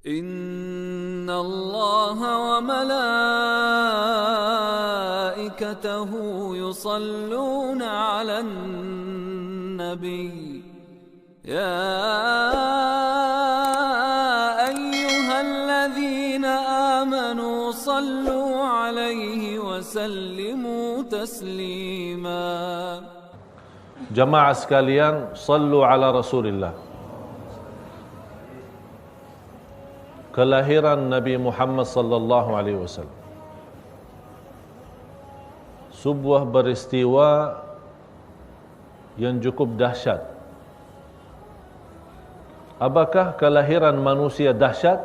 إن الله وملائكته يصلون على النبي يا أيها الذين آمنوا صلوا عليه وسلموا تسليما. Jamaah sekalian, sallu ala Rasulillah. Kelahiran Nabi Muhammad sallallahu alaihi wasallam sebuah peristiwa yang cukup dahsyat. Apakah kelahiran manusia dahsyat?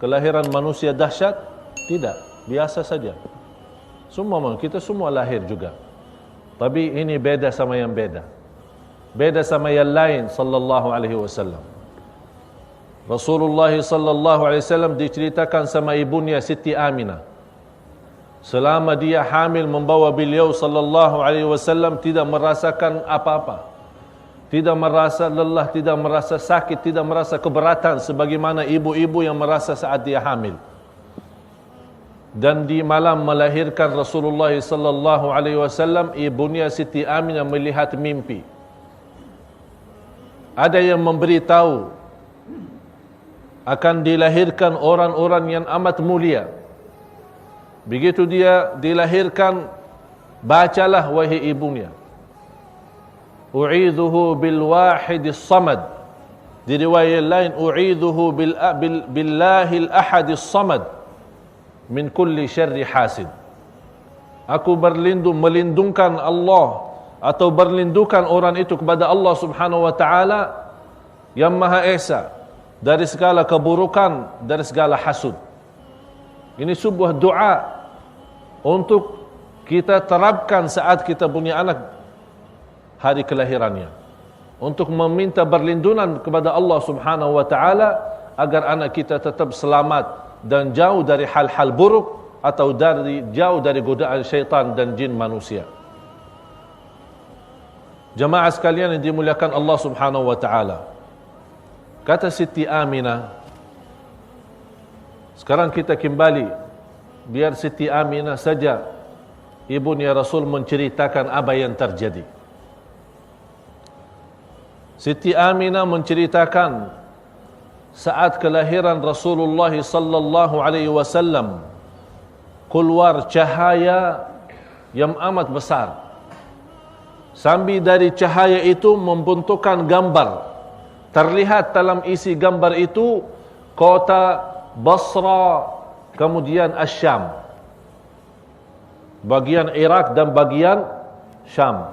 Kelahiran manusia dahsyat? Tidak, biasa saja. Kita semua lahir juga. Tapi ini beda sama yang beda. Beda sama yang lain sallallahu alaihi wasallam. Rasulullah sallallahu alaihi wasallam diceritakan sama ibunya Siti Aminah. Selama dia hamil membawa beliau sallallahu alaihi wasallam tidak merasakan apa-apa. Tidak merasa lelah, tidak merasa sakit, tidak merasa keberatan sebagaimana ibu-ibu yang merasa saat dia hamil. Dan di malam melahirkan Rasulullah sallallahu alaihi wasallam, ibunya Siti Aminah melihat mimpi. Ada yang memberitahu akan dilahirkan orang-orang yang amat mulia. Begitu dia dilahirkan, bacalah wahai ibunya, u'idhuhu bil wahidis samad. Di riwayat lain, u'idhuhu billahil ahadis samad min kulli syarri hasid. Aku melindungkan Allah atau berlindungkan orang itu kepada Allah subhanahu wa ta'ala yang Maha Esa dari segala keburukan, dari segala hasud. Ini sebuah doa untuk kita terapkan saat kita punya anak hari kelahirannya, untuk meminta perlindungan kepada Allah subhanahu wa ta'ala agar anak kita tetap selamat dan jauh dari hal-hal buruk atau jauh dari godaan syaitan dan jin manusia. Jamaah sekalian yang dimuliakan Allah subhanahu wa ta'ala, kata Siti Aminah, sekarang kita kembali, biar Siti Aminah saja ibunya Rasul menceritakan apa yang terjadi. Siti Aminah menceritakan saat kelahiran Rasulullah sallallahu alaihi wasallam keluar cahaya yang amat besar. Sambil dari cahaya itu membentukkan gambar. Terlihat dalam isi gambar itu kota Basra, kemudian Asyam, bagian Iraq dan bagian Syam.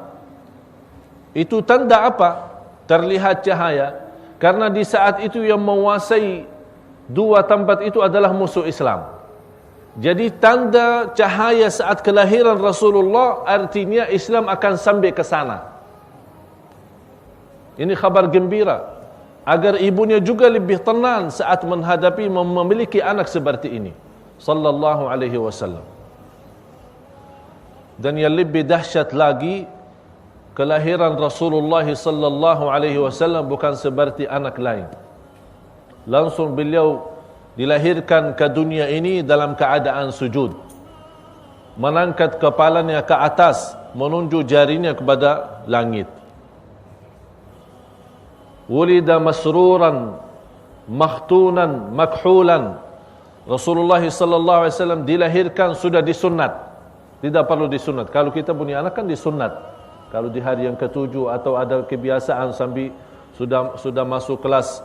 Itu tanda apa? Terlihat cahaya. Karena di saat itu yang menguasai dua tempat itu adalah musuh Islam. Jadi tanda cahaya saat kelahiran Rasulullah artinya Islam akan sampai ke sana. Ini kabar gembira agar ibunya juga lebih tenang saat menghadapi memiliki anak seperti ini sallallahu alaihi wasallam. Dan yang lebih dahsyat lagi, kelahiran Rasulullah sallallahu alaihi wasallam bukan seperti anak lain. Langsung beliau dilahirkan ke dunia ini dalam keadaan sujud, mengangkat kepalanya ke atas, menunjuk jarinya kepada langit. Wulida masruran makhtunan makhulan. Rasulullah sallallahu alaihi wasallam dilahirkan sudah disunat. Tidak perlu disunat. Kalau kita punya anak kan disunat. Kalau di hari yang ketujuh atau ada kebiasaan sambil sudah masuk kelas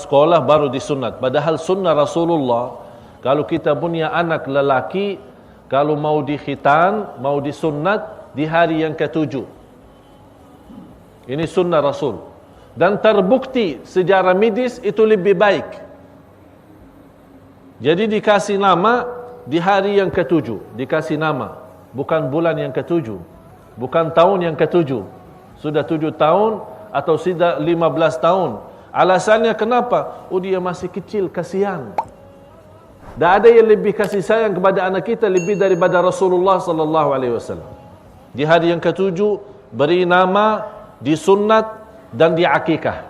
sekolah baru disunat. Padahal sunnah Rasulullah, kalau kita punya anak lelaki, kalau mau dikhitan, mau disunat di hari yang ketujuh. Ini sunnah Rasul. Dan terbukti secara medis itu lebih baik. Jadi dikasih nama di hari yang ketujuh. Dikasih nama, bukan bulan yang ketujuh, bukan tahun yang ketujuh. Sudah 7 tahun atau sudah 15 tahun. Alasannya kenapa? Dia masih kecil, kasihan. Tak ada yang lebih kasih sayang kepada anak kita lebih daripada Rasulullah sallallahu alaihi wasallam. Di hari yang ketujuh beri nama, disunat dan diakikah.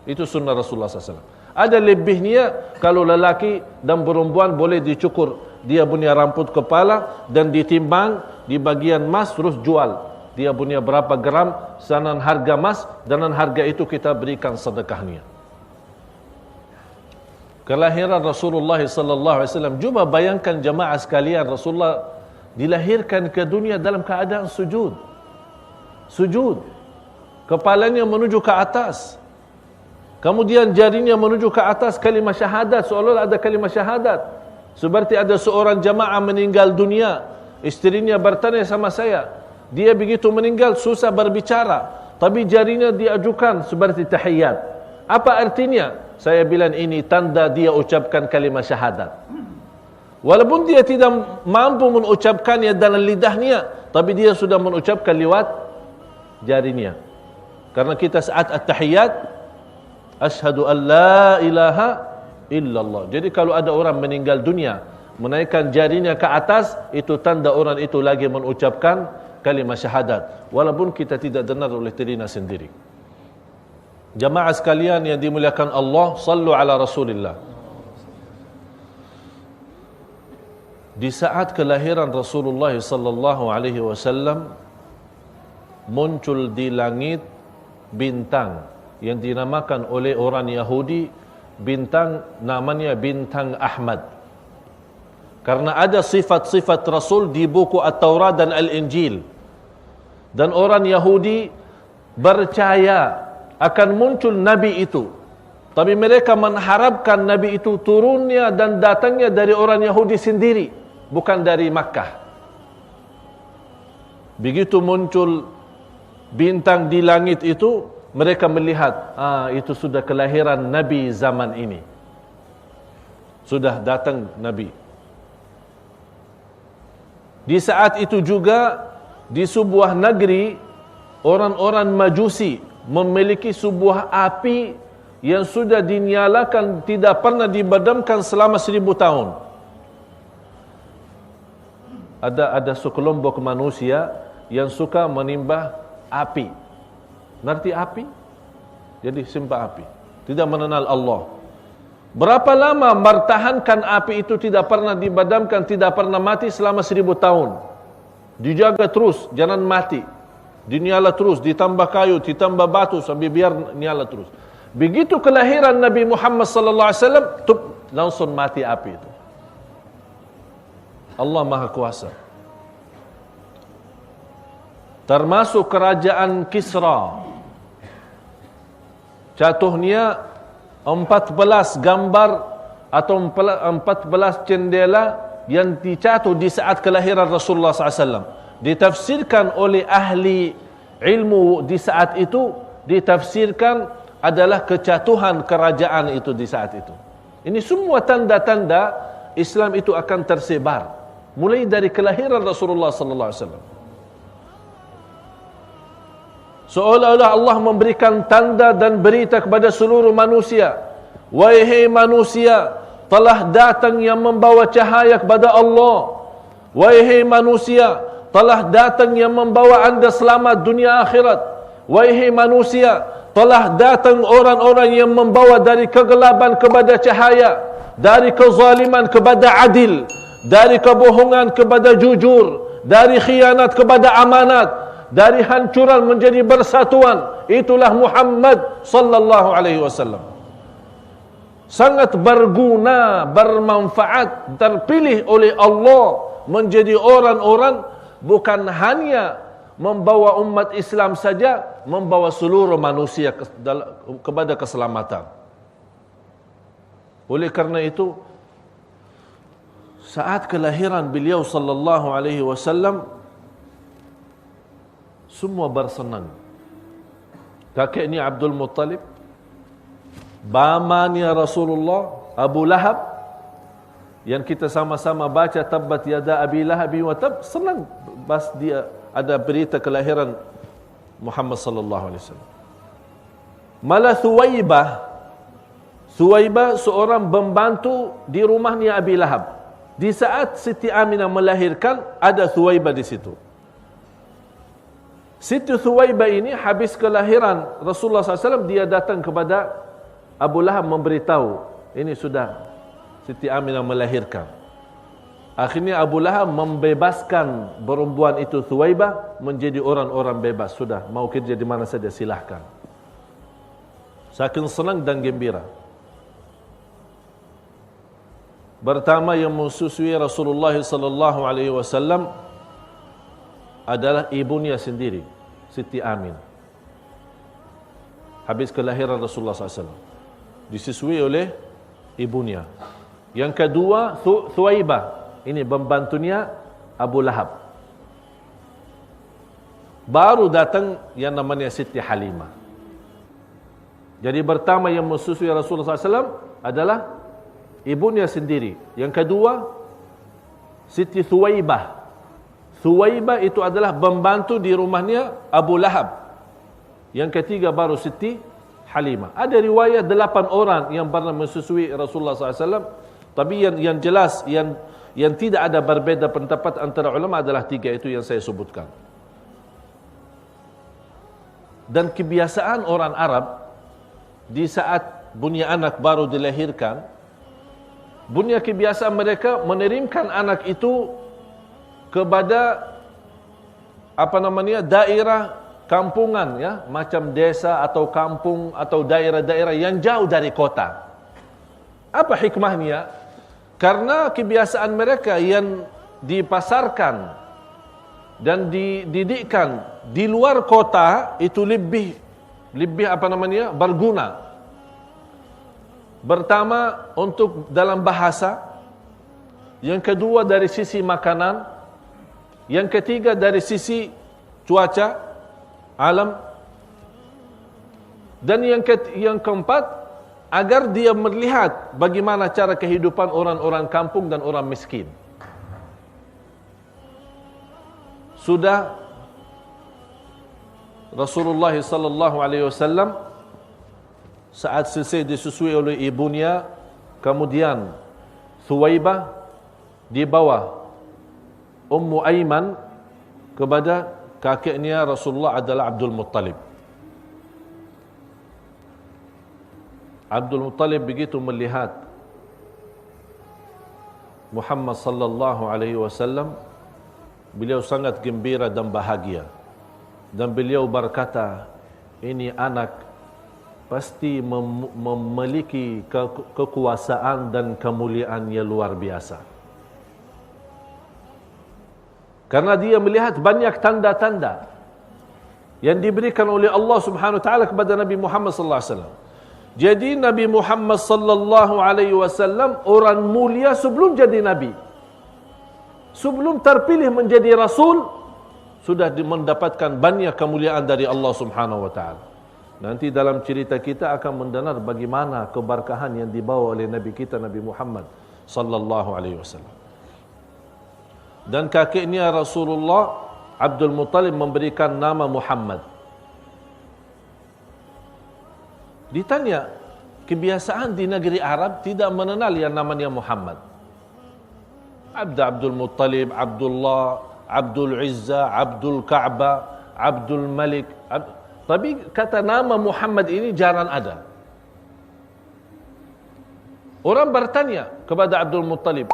Itu sunnah Rasulullah SAW. Ada lebihnya kalau lelaki dan perempuan boleh dicukur dia punya rambut kepala dan ditimbang di bagian emas terus jual. Dia punya berapa gram dengan harga emas, dengan harga itu kita berikan sedekahnya. Kelahiran Rasulullah SAW, cuba bayangkan jemaah sekalian, Rasulullah dilahirkan ke dunia dalam keadaan sujud. Sujud. Kepalanya menuju ke atas. Kemudian jarinya menuju ke atas kalimah syahadat, seolah-olah ada kalimah syahadat. Seperti ada seorang jamaah meninggal dunia, istrinya bertanya sama saya, dia begitu meninggal susah berbicara, tapi jarinya diajukan seperti tahiyat. Apa artinya? Saya bilang ini tanda dia ucapkan kalimah syahadat. Walaupun dia tidak mampu mengucapkannya dalam lidahnya, tapi dia sudah mengucapkan lewat jarinya. Karena kita saat at-tahiyat, Ashhadu an la ilaha illallah. Jadi kalau ada orang meninggal dunia, menaikkan jarinya ke atas, itu tanda orang itu lagi mengucapkan kalimah syahadat. Walaupun kita tidak dengar oleh telinga sendiri. Jamaah sekalian yang dimuliakan Allah, sallu ala Rasulillah. Di saat kelahiran Rasulullah sallallahu alaihi wasallam, muncul di langit bintang yang dinamakan oleh orang Yahudi bintang, namanya bintang Ahmad. Karena ada sifat-sifat Rasul di buku At-Taurat dan Al-Injil. Dan orang Yahudi percaya akan muncul Nabi itu. Tapi mereka mengharapkan Nabi itu turunnya dan datangnya dari orang Yahudi sendiri, bukan dari Makkah. Begitu muncul bintang di langit itu, mereka melihat, itu sudah kelahiran Nabi zaman ini. Sudah datang Nabi. Di saat itu juga, di sebuah negeri, orang-orang Majusi memiliki sebuah api yang sudah dinyalakan, tidak pernah dibadamkan selama 1000 tahun. Ada sekelompok manusia yang suka menimbah api. Ngerti api? Jadi sembah api. Tidak mengenal Allah. Berapa lama bertahankan api itu tidak pernah dibadamkan, tidak pernah mati selama 1000 tahun. Dijaga terus, jangan mati. Dinyala terus, ditambah kayu, ditambah batu sampai biar nyala terus. Begitu kelahiran Nabi Muhammad sallallahu alaihi wasallam, langsung mati api itu. Allah Maha Kuasa. Termasuk kerajaan Kisra. Jatuhnya 14 gambar atau 14 jendela yang dijatuh di saat kelahiran Rasulullah SAW. Ditafsirkan oleh ahli ilmu di saat itu, ditafsirkan adalah kejatuhan kerajaan itu di saat itu. Ini semua tanda-tanda Islam itu akan tersebar. Mulai dari kelahiran Rasulullah SAW. Seolah-olah Allah memberikan tanda dan berita kepada seluruh manusia. Wahai manusia, telah datang yang membawa cahaya kepada Allah. Wahai manusia, telah datang yang membawa anda selamat dunia akhirat. Wahai manusia, telah datang orang-orang yang membawa dari kegelapan kepada cahaya, dari kezaliman kepada adil, dari kebohongan kepada jujur, dari khianat kepada amanat, dari hancuran menjadi bersatuan. Itulah Muhammad sallallahu alaihi wasallam. Sangat berguna, bermanfaat, terpilih oleh Allah menjadi orang-orang bukan hanya membawa umat Islam saja, membawa seluruh manusia kepada keselamatan. Oleh karena itu, saat kelahiran beliau sallallahu alaihi wasallam, semua bersenang. Kakeknya Abdul Muttalib, pamannya Rasulullah, Abu Lahab, yang kita sama-sama baca tabbat yada Abi Lahab wa tab, senang pas dia ada berita kelahiran Muhammad sallallahu alaihi wasallam. Malah Thuwaibah seorang pembantu di rumahnya Abi Lahab. Di saat Siti Aminah melahirkan, ada Thuwaibah di situ. Siti Thuwaibah ini habis kelahiran Rasulullah SAW, dia datang kepada Abu Lahab memberitahu, ini sudah Siti Aminah melahirkan. Akhirnya Abu Lahab membebaskan perempuan itu Thuwaibah menjadi orang-orang bebas. Sudah, mau kerja di mana saja silahkan. Saking senang dan gembira. Pertama yang menyusui Rasulullah sallallahu alaihi wasallam adalah ibunya sendiri, Siti Aminah. Habis kelahiran Rasulullah SAW, disusui oleh ibunya. Yang kedua, Thuwaibah. Ini pembantunya Abu Lahab. Baru datang yang namanya Siti Halimah. Jadi pertama yang menyusui Rasulullah SAW adalah ibunya sendiri. Yang kedua, Siti Thuwaibah. Thuwaibah itu adalah pembantu di rumahnya Abu Lahab. Yang ketiga baru Siti Halimah. Ada riwayat 8 orang yang pernah menyusui Rasulullah SAW. Tapi yang jelas, yang tidak ada berbeza pendapat antara ulama adalah 3 itu yang saya sebutkan. Dan kebiasaan orang Arab di saat punya anak baru dilahirkan, punya kebiasaan mereka menerimkan anak itu kepada daerah kampungan, ya, macam desa atau kampung atau daerah-daerah yang jauh dari kota. Apa hikmahnya? Karena kebiasaan mereka yang dipasarkan dan dididikkan di luar kota itu lebih berguna. Pertama untuk dalam bahasa, yang kedua dari sisi makanan, yang ketiga dari sisi cuaca, alam, dan yang keempat agar dia melihat bagaimana cara kehidupan orang-orang kampung dan orang miskin. Sudah Rasulullah sallallahu alaihi wasallam saat selesai disusui oleh ibunya, kemudian Thuwaibah dibawa Ummu Aiman kepada kakeknya Rasulullah adalah Abdul Muttalib. Abdul Muttalib begitu melihat Muhammad sallallahu alaihi wasallam, beliau sangat gembira dan bahagia. Dan beliau berkata, ini anak pasti memiliki kekuasaan dan kemuliaan yang luar biasa. Karena dia melihat banyak tanda-tanda yang diberikan oleh Allah Subhanahu wa taala kepada Nabi Muhammad sallallahu alaihi wasallam. Jadi Nabi Muhammad sallallahu alaihi wasallam orang mulia sebelum jadi nabi. Sebelum terpilih menjadi rasul, sudah mendapatkan banyak kemuliaan dari Allah Subhanahu wa taala. Nanti dalam cerita kita akan mendengar bagaimana keberkahan yang dibawa oleh nabi kita Nabi Muhammad sallallahu alaihi wasallam. Dan kakeknya Rasulullah Abdul Muttalib memberikan nama Muhammad. Ditanya, kebiasaan di negeri Arab tidak mengenal yang namanya Muhammad. Abdul Muttalib, Abdullah, Abdul Izza, Abdul Ka'bah, Abdul Malik. Tapi kata nama Muhammad ini jarang ada. Orang bertanya kepada Abdul Muttalib,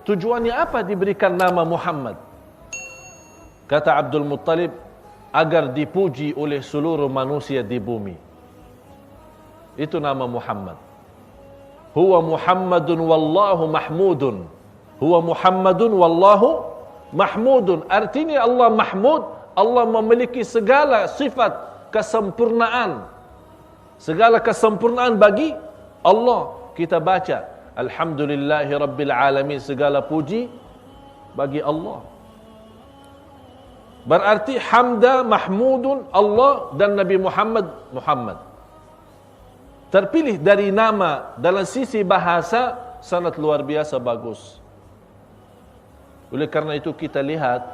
tujuannya apa diberikan nama Muhammad? Kata Abdul Muttalib, agar dipuji oleh seluruh manusia di bumi. Itu nama Muhammad. Huwa Muhammadun wallahu mahmudun. Huwa Muhammadun wallahu mahmudun. Artinya Allah mahmud, Allah memiliki segala sifat kesempurnaan. Segala kesempurnaan bagi Allah. Kita baca, Alhamdulillahi Rabbil Alamin, segala puji bagi Allah. Berarti hamda mahmudun Allah dan Nabi Muhammad Muhammad. Terpilih dari nama dalam sisi bahasa sangat luar biasa bagus. Oleh karena itu kita lihat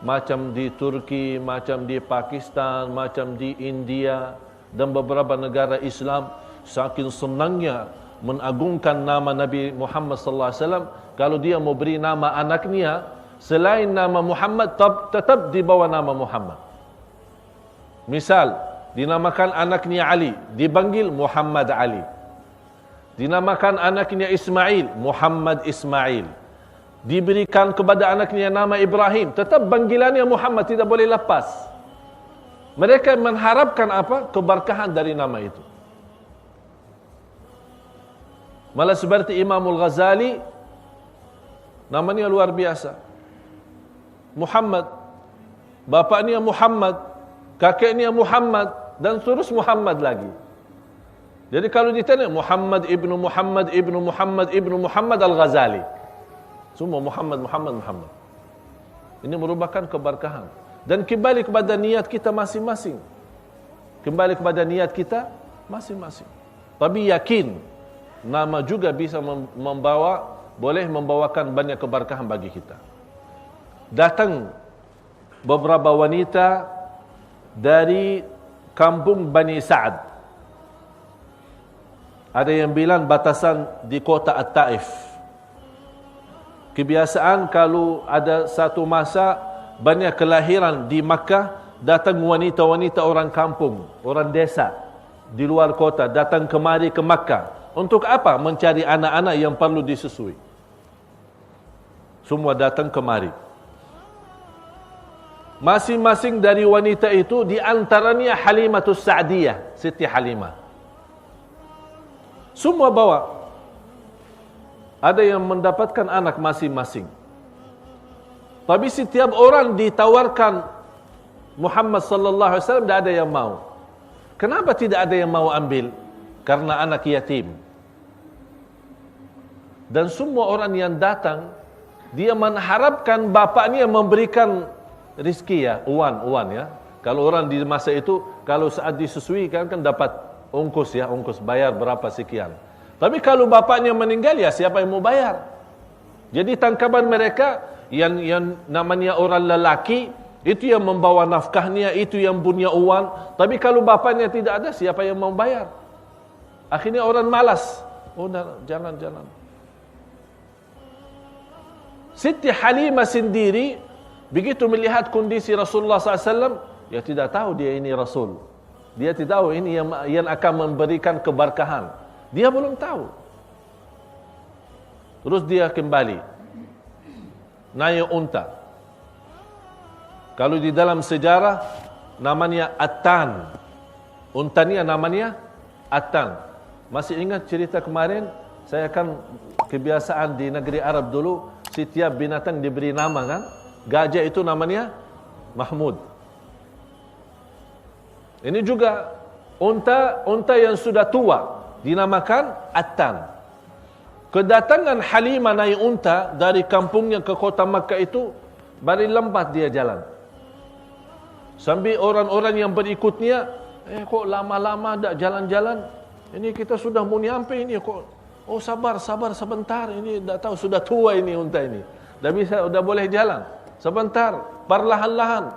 macam di Turki, macam di Pakistan, macam di India dan beberapa negara Islam saking senangnya mengagungkan nama Nabi Muhammad sallallahu alaihi wasallam, kalau dia mau beri nama anaknya selain nama Muhammad tetap dibawa nama Muhammad. Misal dinamakan anaknya Ali, dipanggil Muhammad Ali. Dinamakan anaknya Ismail, Muhammad Ismail. Diberikan kepada anaknya nama Ibrahim, tetap panggilannya Muhammad, tidak boleh lepas. Mereka mengharapkan apa? Keberkahan dari nama itu. Malah seperti Imamul Ghazali, namanya luar biasa. Muhammad, bapaknya Muhammad, kakeknya Muhammad, dan terus Muhammad lagi. Jadi kalau ditanya Muhammad ibnu Muhammad ibnu Muhammad ibnu Muhammad Al-Ghazali, semua Muhammad, Muhammad, Muhammad. Ini merupakan keberkahan. Dan kembali kepada niat kita masing-masing. Kembali kepada niat kita masing-masing. Tapi yakin, nama juga bisa boleh membawakan banyak keberkahan bagi kita. Datang beberapa wanita dari kampung Bani Sa'ad. Ada yang bilang batasan di kota At-Taif. Kebiasaan kalau ada satu masa banyak kelahiran di Makkah, datang wanita-wanita orang kampung, orang desa di luar kota, datang kemari ke Makkah. Untuk apa? Mencari anak-anak yang perlu disusui. Semua datang kemari. Masing-masing dari wanita itu, di antaranya Halimatus Sa'diyah, Siti Halimah. Semua bawa. Ada yang mendapatkan anak masing-masing. Tapi setiap orang ditawarkan Muhammad sallallahu alaihi wasallam, tidak ada yang mau. Kenapa tidak ada yang mau ambil? Karena anak yatim. Dan semua orang yang datang, dia mengharapkan bapaknya memberikan rizki ya, uang ya. Kalau orang di masa itu, kalau saat disusui kan dapat ongkos ya, ongkos bayar berapa sekian. Tapi kalau bapaknya meninggal ya siapa yang mau bayar? Jadi tangkapan mereka yang namanya orang lelaki itu yang membawa nafkahnya, itu yang punya uang. Tapi kalau bapaknya tidak ada, siapa yang mau bayar? Akhirnya orang malas. Oh, jangan. Siti Halimah sendiri begitu melihat kondisi Rasulullah SAW, dia tidak tahu dia ini Rasul. Dia tidak tahu ini yang akan memberikan keberkahan. Dia belum tahu. Terus dia kembali naik unta. Kalau di dalam sejarah namanya Attan. Untanya namanya Attan. Masih ingat cerita kemarin? Saya kan kebiasaan di negeri Arab dulu, setiap binatang diberi nama kan? Gajah itu namanya Mahmud. Ini juga unta yang sudah tua dinamakan Attan. Kedatangan Halimah naik unta dari kampungnya ke kota Makkah itu, bari lambat dia jalan. Sambil orang-orang yang berikutnya, kok lama-lama tak jalan-jalan? Ini kita sudah mau nyampe ini kok. Oh sabar sebentar, ini tak tahu sudah tua ini unta ini. Dah bisa, dah boleh jalan. Sebentar, perlahan-lahan.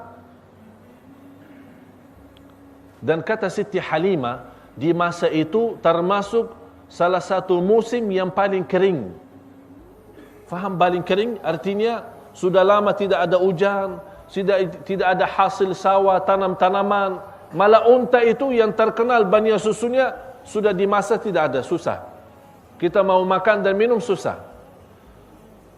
Dan kata Siti Halimah, di masa itu termasuk salah satu musim yang paling kering. Faham paling kering? Artinya sudah lama tidak ada hujan, tidak ada hasil sawah, tanam-tanaman. Malah unta itu yang terkenal banyak susunya, sudah di masa tidak ada, susah. Kita mau makan dan minum susah.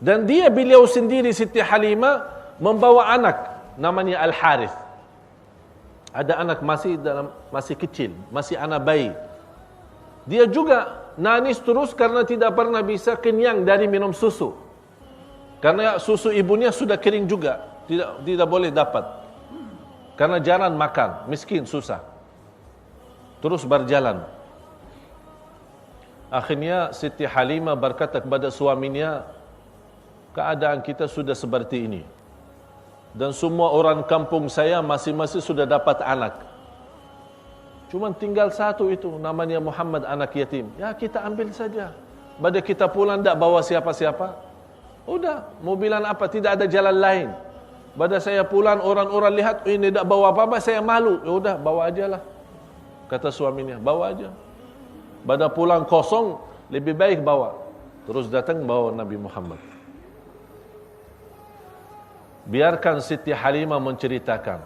Dan beliau sendiri Siti Halimah membawa anak namanya Al-Harith. Ada anak masih kecil, masih anak bayi. Dia juga nangis terus karena tidak pernah bisa kenyang dari minum susu. Karena susu ibunya sudah kering juga, tidak boleh dapat. Karena jarang makan, miskin, susah. Terus berjalan. Akhirnya Siti Halimah berkata kepada suaminya, keadaan kita sudah seperti ini. Dan semua orang kampung saya masing-masing sudah dapat anak. Cuma tinggal satu itu, namanya Muhammad, anak yatim. Ya kita ambil saja. Pada kita pulang tak bawa siapa-siapa. Udah, mobilan apa, tidak ada jalan lain. Pada saya pulang, orang-orang lihat, ini tak bawa apa-apa, saya malu. Ya udah, bawa aja lah. Kata suaminya, bawa aja. Pada pulang kosong, lebih baik bawa. Terus datang bawa Nabi Muhammad. Biarkan Siti Halimah menceritakan.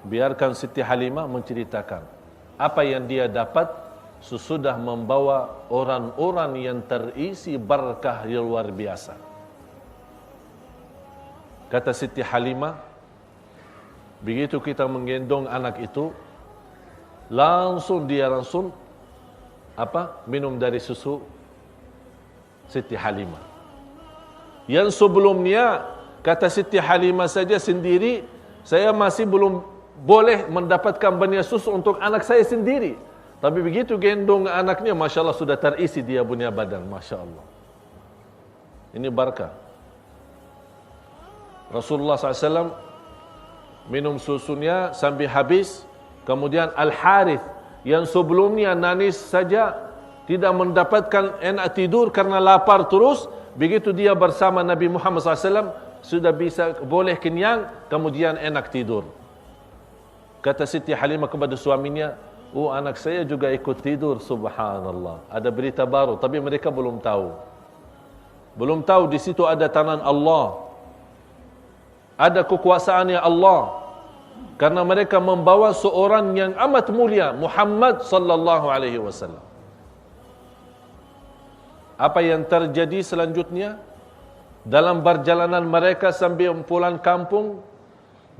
biarkan Siti Halimah menceritakan apa yang dia dapat sesudah membawa orang-orang yang terisi berkah yang luar biasa. Kata Siti Halimah, begitu kita menggendong anak itu, langsung minum dari susu Siti Halimah. Yang sebelumnya, kata Siti Halimah saja sendiri, saya masih belum boleh mendapatkan banyak susu untuk anak saya sendiri. Tapi begitu gendong anaknya, Masya Allah sudah terisi dia punya badan. Masya Allah. Ini barakah. Rasulullah SAW minum susunya sampai habis. Kemudian Al-Harith yang sebelumnya nangis saja, tidak mendapatkan enak tidur karena lapar terus. Begitu dia bersama Nabi Muhammad SAW, sudah bisa boleh kenyang, kemudian enak tidur. Kata Siti Halimah kepada suaminya, oh anak saya juga ikut tidur, subhanallah. Ada berita baru, tapi mereka belum tahu. Belum tahu di situ ada tangan Allah. Ada kekuasaannya Allah. Karena mereka membawa seorang yang amat mulia, Muhammad sallallahu alaihi wasallam. Apa yang terjadi selanjutnya? Dalam perjalanan mereka sampai pulang kampung,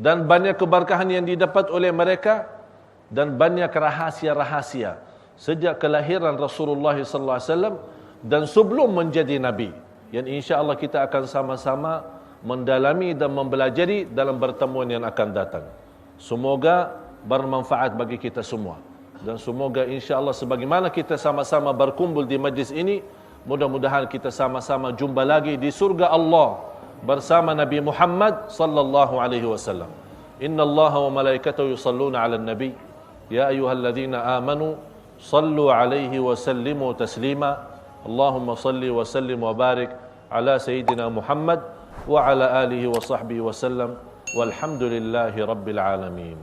dan banyak keberkahan yang didapat oleh mereka, dan banyak rahasia-rahasia sejak kelahiran Rasulullah sallallahu alaihi wasallam dan sebelum menjadi nabi, yang insya-Allah kita akan sama-sama mendalami dan mempelajari dalam pertemuan yang akan datang. Semoga bermanfaat bagi kita semua, dan semoga insya-Allah sebagaimana kita sama-sama berkumpul di majlis ini, mudah-mudahan kita sama-sama jumpa lagi di surga Allah bersama Nabi Muhammad sallallahu alaihi wasallam. Innallaha wa malaikatahu yusalluna 'alan nabi ya ayyuhalladzina amanu sallu 'alaihi wa sallimu taslima. Allahumma salli wa sallim wa barik ala sayyidina Muhammad wa ala alihi wa sahbihi wa sallam. Walhamdulillahi rabbil alamin.